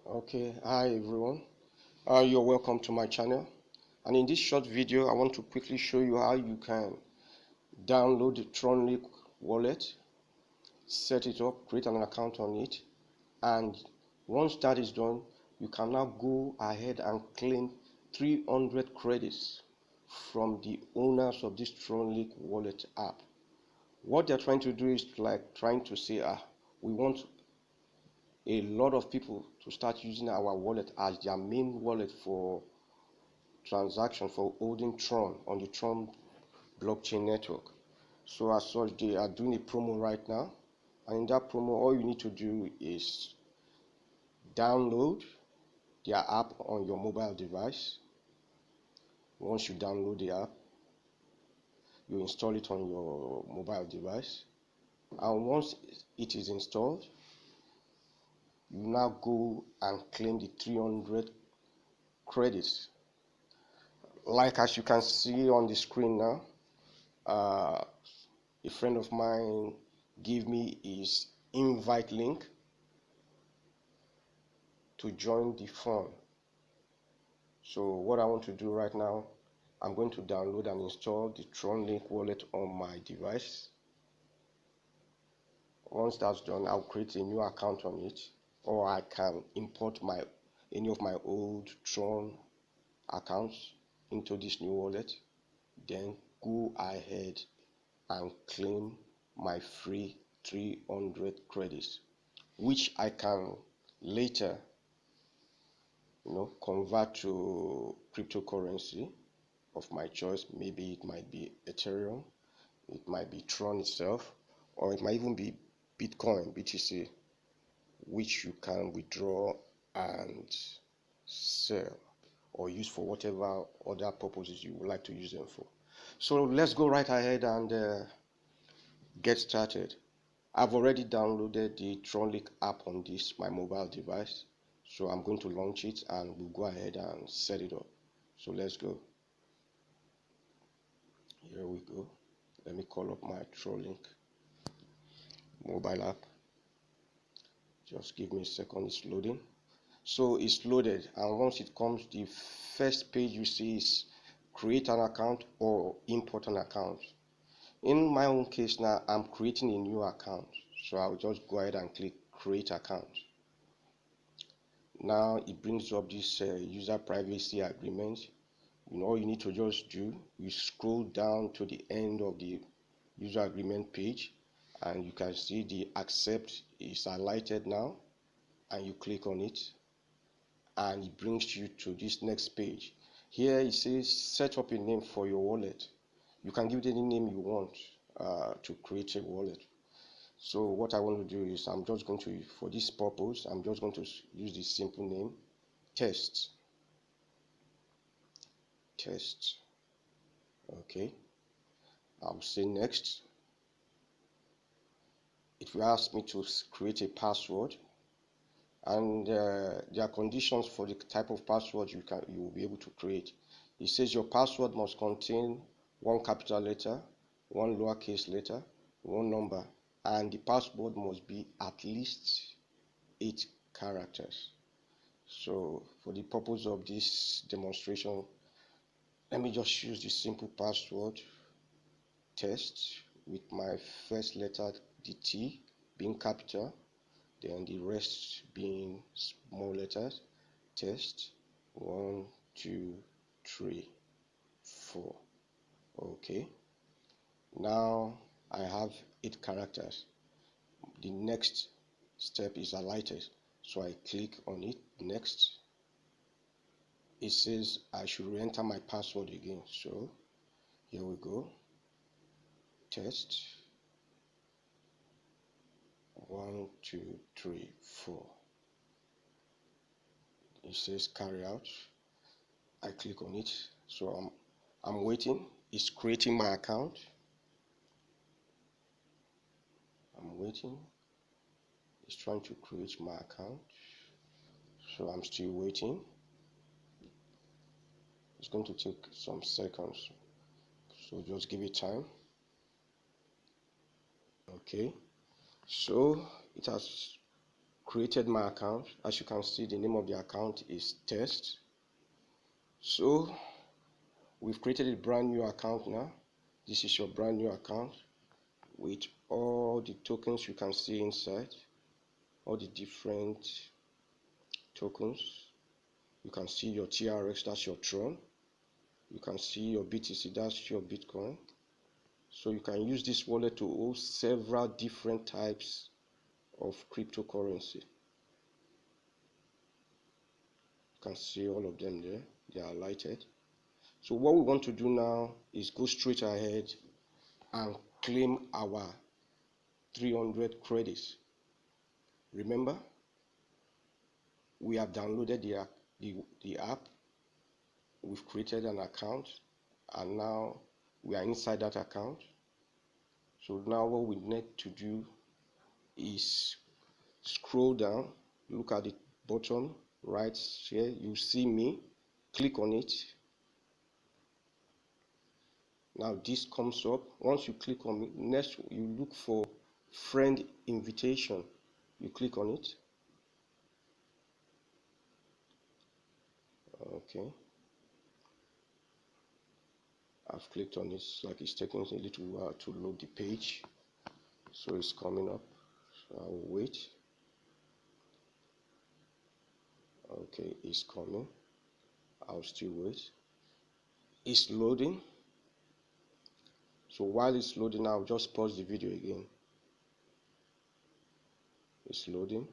Okay, hi everyone. You're welcome to my channel. And in this short video, I want to quickly show you how you can download the Tronlink Wallet, set it up, create an account on it, and once that is done, you can now go ahead and claim 300 credits from the owners of this Tronlink Wallet app. What they're trying to do is trying to say, we want a lot of people to start using our wallet as their main wallet for transaction, for holding Tron on the Tron Blockchain network. So as such, they are doing a promo right now, and in that promo, all you need to do is download their app on your mobile device. Once you download the app, you install it on your mobile device, and once it is installed, you now go and claim the 300 credits. Like as you can see on the screen now, a friend of mine gave me his invite link to join the fun. So what I want to do right now, I'm going to download and install the Tronlink wallet on my device. Once that's done, I'll create a new account on it, or I can import any of my old Tron accounts into this new wallet, then go ahead and claim my free 300 credits, which I can later convert to cryptocurrency of my choice. Maybe it might be Ethereum, it might be Tron itself, or it might even be Bitcoin, BTC, which you can withdraw and sell or use for whatever other purposes you would like to use them for. So let's go right ahead and get started. I've already downloaded the Tronlink app on my mobile device, so I'm going to launch it and we'll go ahead and set it up. So let's go. Here we go. Let me call up my Tronlink mobile app. Just give me a second, it's loading. So it's loaded, and once it comes, the first page you see is create an account or import an account. In my own case now, I'm creating a new account, so I'll just go ahead and click create account. Now it brings up this user privacy agreement. All you need to just do, you scroll down to the end of the user agreement page, and you can see the accept is highlighted now, and you click on it, and it brings you to this next page. Here it says set up a name for your wallet. You can give it any name you want to create a wallet. So what I want to do is, I'm just going to, for this purpose, I'm just going to use this simple name, test. Okay, I'll say next. It will ask me to create a password, and there are conditions for the type of password you will be able to create. It says your password must contain one capital letter, one lowercase letter, one number, and the password must be at least 8 characters. So for the purpose of this demonstration, let me just use the simple password test, with my first letter, the T, being capital, then the rest being small letters. Test 1 2 3 4. Okay, now I have 8 characters. The next step is highlighted, so I click on it. Next, it says I should re-enter my password again, so here we go. Test 1 2 3 4. It says carry out. I click on it, so I'm waiting. It's creating my account. I'm waiting. It's trying to create my account, so I'm still waiting. It's going to take some seconds, so just give it time. Okay, so it has created my account. As you can see, the name of the account is test. So we've created a brand new account now. This is your brand new account with all the tokens you can see inside, all the different tokens. You can see your TRX, that's your Tron. You can see your BTC, that's your Bitcoin. So you can use this wallet to hold several different types of cryptocurrency. You can see all of them there, they are highlighted. So what we want to do now is go straight ahead and claim our 300 credits. Remember, we have downloaded the app, we've created an account, and now we are inside that account. So now what we need to do is scroll down, look at the bottom right here, you see me, click on it. Now this comes up. Once you click on it, next you look for friend invitation, you click on it. Okay, I've clicked on it. Like it's taking a little while to load the page, so it's coming up, so I'll wait. Okay, it's coming, I'll still wait. It's loading. So while it's loading, I'll just pause the video again. It's loading.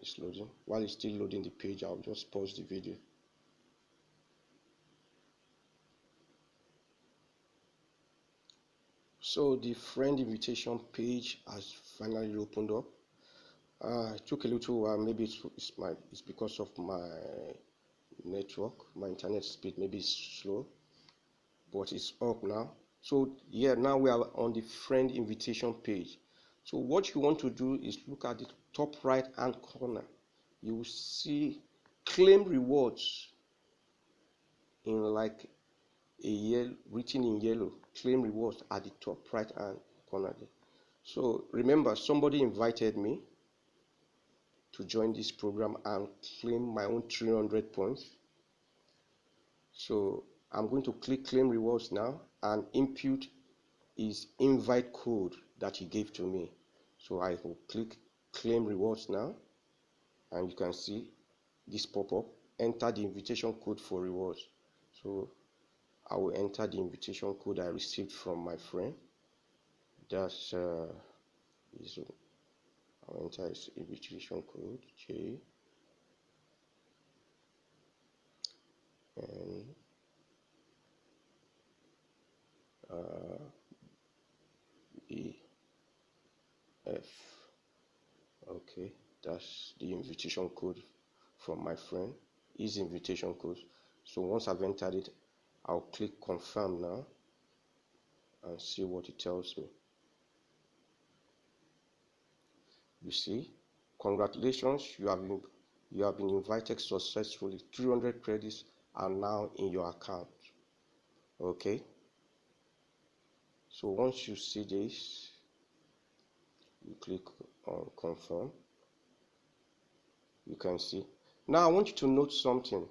It's loading. While it's still loading the page, I'll just pause the video. So the friend invitation page has finally opened up. It took a little while. Maybe it's because of my network, my internet speed. Maybe it's slow, but it's up now. So yeah, now we are on the friend invitation page. So what you want to do is look at the top right hand corner. You will see claim rewards in like a yellow, written in yellow. Claim rewards at the top right hand corner there. So remember, somebody invited me to join this program and claim my own 300 points. So I'm going to click claim rewards now and input his invite code that he gave to me. So I will click claim rewards now, and you can see this pop up, enter the invitation code for rewards. So I will enter the invitation code I received from my friend. That's I'll enter his invitation code J N E F. Okay, that's the invitation code from my friend, his invitation code. So once I've entered it, I'll click confirm now and see what it tells me. You see, congratulations, you have been invited successfully. 300 credits are now in your account. Okay, so once you see this, you click on confirm. You can see. Now I want you to note something.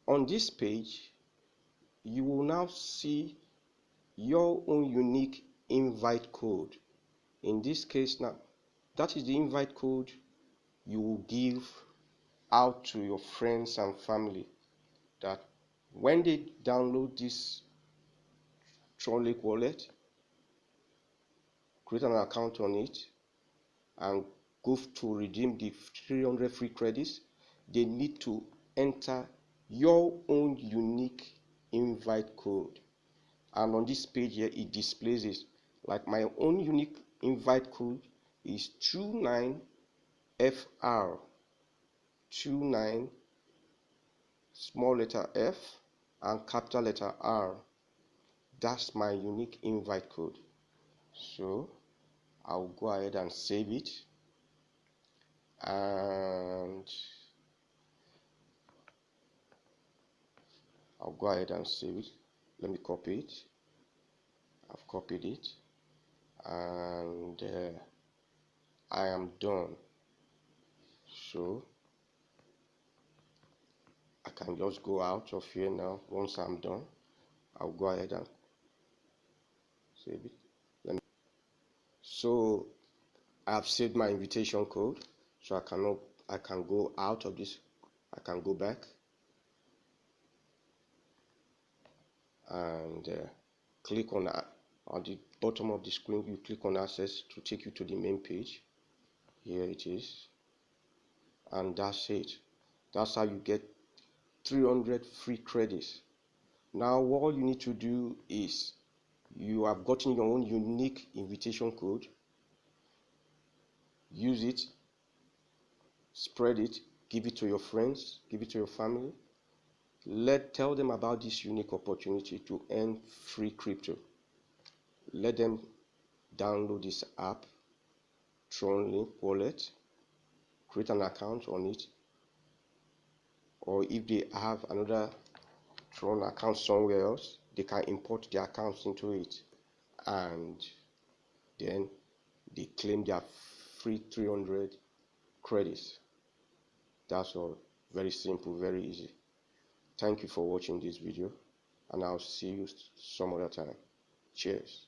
On this page, you will now see your own unique invite code. In this case now, that is the invite code you will give out to your friends and family, that when they download this Tronlink Wallet, create an account on it, and go to redeem the 300 free credits, they need to enter your own unique invite code. And on this page here, it displays it. Like my own unique invite code is 29FR, 29 small letter F and capital letter R. That's my unique invite code. So I'll go ahead and save it, and I'll go ahead and save it. Let me copy it. I've copied it, and I am done. So I can just go out of here now. Once I'm done, I'll go ahead and save it. So I've saved my invitation code, so I can go out of this. I can go back and click on the bottom of the screen. You click on access to take you to the main page. Here it is, and that's it. That's how you get 300 free credits. Now all you need to do is, you have gotten your own unique invitation code. Use it, spread it, give it to your friends, give it to your family. Tell them about this unique opportunity to earn free crypto. Let them download this app, Tronlink Wallet, create an account on it, or if they have another Tron account somewhere else, they can import their accounts into it, and then they claim their free 300 credits. That's all. Very simple, very easy. Thank you for watching this video, and I'll see you some other time. Cheers.